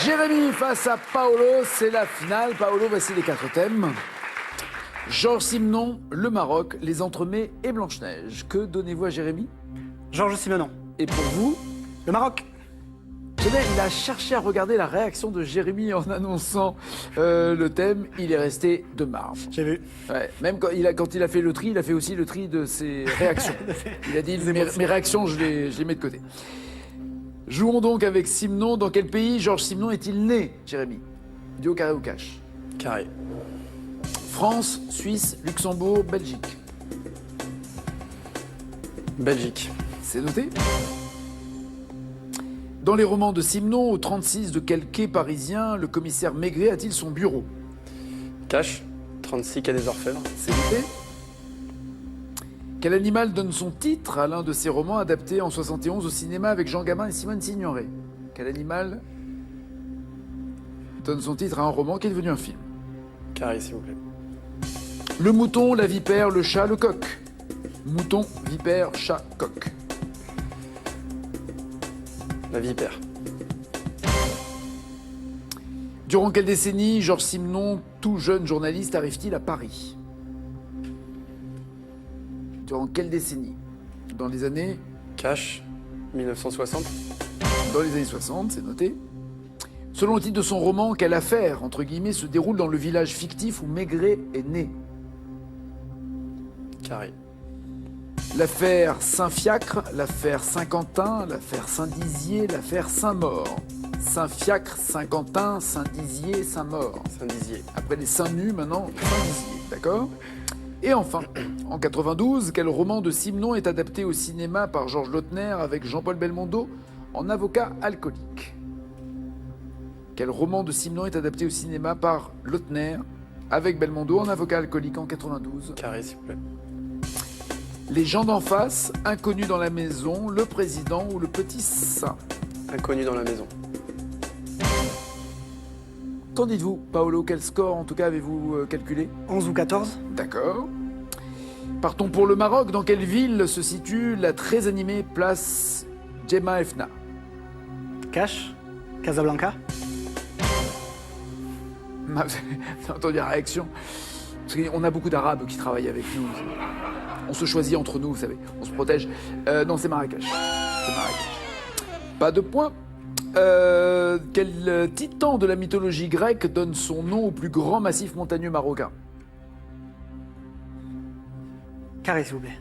Jérémy face à Paolo, c'est la finale. Paolo, voici les 4 thèmes. Georges Simenon, le Maroc, les Entremets et Blanche-Neige. Que donnez-vous à Jérémy? Georges Simenon. Et pour vous? Le Maroc. Il a cherché à regarder la réaction de Jérémy en annonçant le thème. Il est resté de marbre. J'ai vu. Ouais, même quand il a fait le tri, il a fait aussi le tri de ses réactions. Il a dit mes réactions, je les mets de côté. Jouons donc avec Simenon. Dans quel pays Georges Simenon est-il né, Jérémy? Duo, carré ou cash? Carré. France, Suisse, Luxembourg, Belgique. Belgique. C'est noté. Dans les romans de Simenon, au 36 de quel quai parisien le commissaire Maigret a-t-il son bureau? Cash. 36 quai des Orfèvres. C'est noté. Quel animal donne son titre à l'un de ses romans adaptés en 71 au cinéma avec Jean Gabin et Simone Signoret? Quel animal donne son titre à un roman qui est devenu un film? Carré, s'il vous plaît. Le mouton, la vipère, le chat, le coq. Mouton, vipère, chat, coq. La vipère. Durant quelle décennie Georges Simenon, tout jeune journaliste, arrive-t-il à Paris? Durant quelle décennie? Dans les années... Cash. 1960. Dans les années 60, c'est noté. Selon le titre de son roman, quelle affaire, entre guillemets, se déroule dans le village fictif où Maigret est né? Carré. L'affaire Saint-Fiacre, l'affaire Saint-Quentin, l'affaire Saint-Dizier, l'affaire Saint-Maur. Saint-Fiacre, Saint-Quentin, Saint-Dizier, Saint-Maur. Saint-Dizier. Après les Saint-Nus, maintenant Saint-Dizier, d'accord? Et enfin, en 92, quel roman de Simenon est adapté au cinéma par Georges Lautner avec Jean-Paul Belmondo en avocat alcoolique? Quel roman de Simenon est adapté au cinéma par Lautner avec Belmondo en avocat alcoolique en 92? Carré, s'il vous plaît. Les gens d'en face, inconnus dans la maison, le président ou le petit saint? Inconnu dans la maison. Qu'en dites-vous, Paolo? Quel score, en tout cas, avez-vous calculé? 11 ou 14. D'accord. Partons pour le Maroc. Dans quelle ville se situe la très animée place Djemma Efna? Cash. Casablanca. Vous avez entendu la réaction? Parce qu'on a beaucoup d'Arabes qui travaillent avec nous. On se choisit entre nous, vous savez. On se protège. Non, c'est Marrakech. C'est Marrakech. Pas de point. Quel titan de la mythologie grecque donne son nom au plus grand massif montagneux marocain? Carré, s'il vous plaît.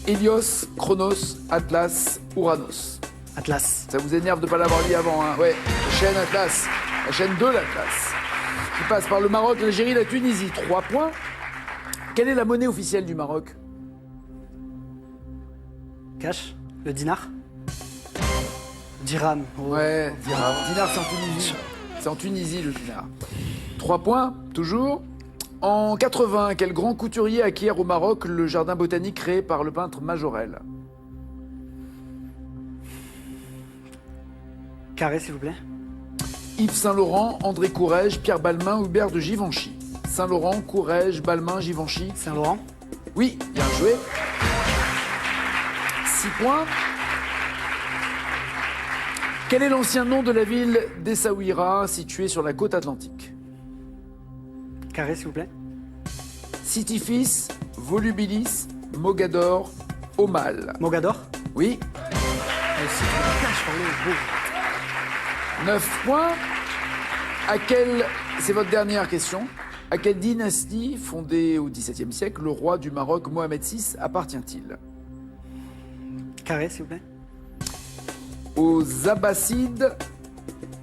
Hélios, Chronos, Atlas, Ouranos. Atlas. Ça vous énerve de ne pas l'avoir dit avant, hein? Ouais, la chaîne Atlas. La chaîne de l'Atlas. Qui passe par le Maroc, l'Algérie, la Tunisie. 3 points. Quelle est la monnaie officielle du Maroc? Cash. Le dinar. Dirham. Oh. Ouais, dinar. Dinar, c'est en Tunisie. C'est en Tunisie, le dinar. 3 points, toujours. En 80, quel grand couturier acquiert au Maroc le jardin botanique créé par le peintre Majorel? Carré, s'il vous plaît. Yves Saint-Laurent, André Courrèges, Pierre Balmain, Hubert de Givenchy. Saint-Laurent, Courrèges, Balmain, Givenchy. Saint-Laurent. Oui, bien joué. 6 points. Quel est l'ancien nom de la ville d'Essaouira, située sur la côte atlantique? Carré, s'il vous plaît. Sisyphis, Volubilis, Mogador, Omal. Mogador. Oui. 9 points. C'est votre dernière question. À quelle dynastie, fondée au XVIIe siècle, le roi du Maroc Mohamed VI appartient-il? Carré, s'il vous plaît. Aux Abbassides,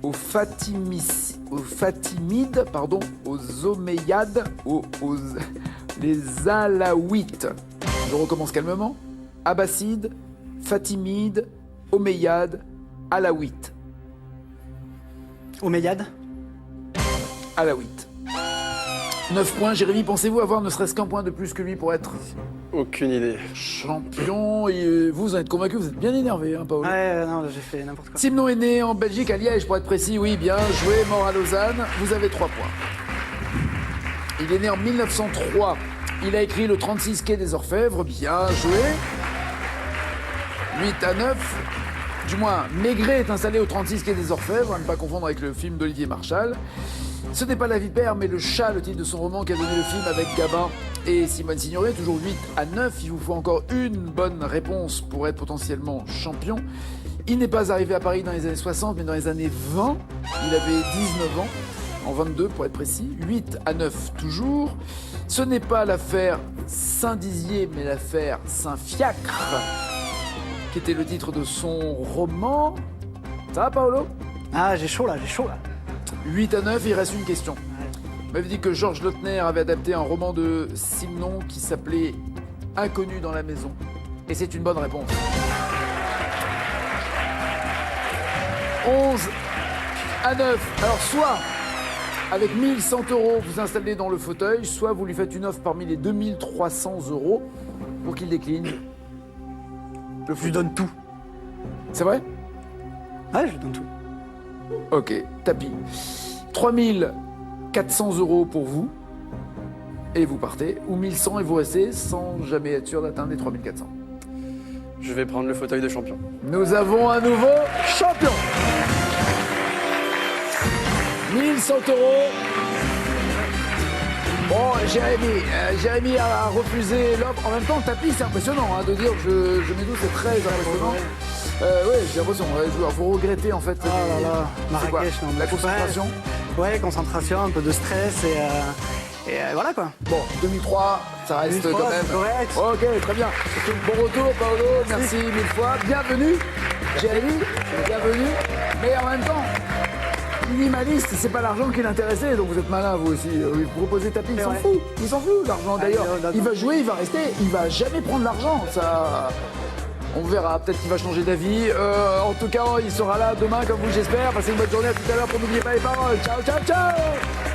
aux Fatimides, aux Omeyyades, les Alaouites. Je recommence calmement. Abbassides, Fatimides, Omeyyades, Alaouites. Omeyyade. Alaouites. 9 points. Jérémy, pensez-vous avoir ne serait-ce qu'un point de plus que lui pour être Aucune idée. champion? Et vous en êtes convaincu? Vous êtes bien énervé, hein, Paolo? Ouais, non, j'ai fait n'importe quoi. Simenon est né en Belgique, à Liège, pour être précis. Oui, bien joué. Mort à Lausanne. Vous avez 3 points. Il est né en 1903. Il a écrit le 36 quai des Orfèvres. Bien joué. 8 à 9. Du moins, Maigret est installé au 36 quai des Orfèvres, à ne pas confondre avec le film d'Olivier Marchal. Ce n'est pas la vipère, mais le chat, le titre de son roman qui a donné le film avec Gabin et Simone Signoret. Toujours 8-9, il vous faut encore une bonne réponse pour être potentiellement champion. Il n'est pas arrivé à Paris dans les années 60, mais dans les années 20. Il avait 19 ans, en 22 pour être précis. 8-9 toujours. Ce n'est pas l'affaire Saint-Dizier, mais l'affaire Saint-Fiacre, qui était le titre de son roman. Ça va, Paolo? Ah, j'ai chaud là. 8-9, il reste une question. Vous m'avez dit que Georges Lautner avait adapté un roman de Simenon qui s'appelait Inconnu dans la maison. Et c'est une bonne réponse. 11-9. Alors, soit avec 1100 euros, vous installez dans le fauteuil, soit vous lui faites une offre parmi les 2300 euros pour qu'il décline. Je lui donne tout. C'est vrai? Ouais, je lui donne tout. Ok, tapis. 3400 euros pour vous. Et vous partez. Ou 1100 et vous restez sans jamais être sûr d'atteindre les 3400. Je vais prendre le fauteuil de champion. Nous avons un nouveau champion. 1100 euros. Bon, Jérémy a refusé l'offre. En même temps, le tapis, c'est impressionnant de dire je mets tout, c'est très impressionnant. Oui, j'ai l'impression. Vous regrettez en fait. Oh là là, Marrakech, non, la concentration. Ouais, concentration, un peu de stress et voilà quoi. Bon, 2003, ça reste 2003, quand même. correct. Ok, très bien. Bon retour, Paolo. Merci 1000 fois. Bienvenue, Jérémy. Bienvenue. Mais en même temps, minimaliste, c'est pas l'argent qui l'intéressait, donc vous êtes malin vous aussi. Vous proposez tapis, il s'en fout. Il s'en fout, l'argent d'ailleurs. Il va jouer, il va rester, il va jamais prendre l'argent. Ça. On verra, peut-être qu'il va changer d'avis. En tout cas, il sera là demain, comme vous, j'espère. Passez une bonne journée, à tout à l'heure pour n'oubliez pas les paroles. Ciao, ciao, ciao!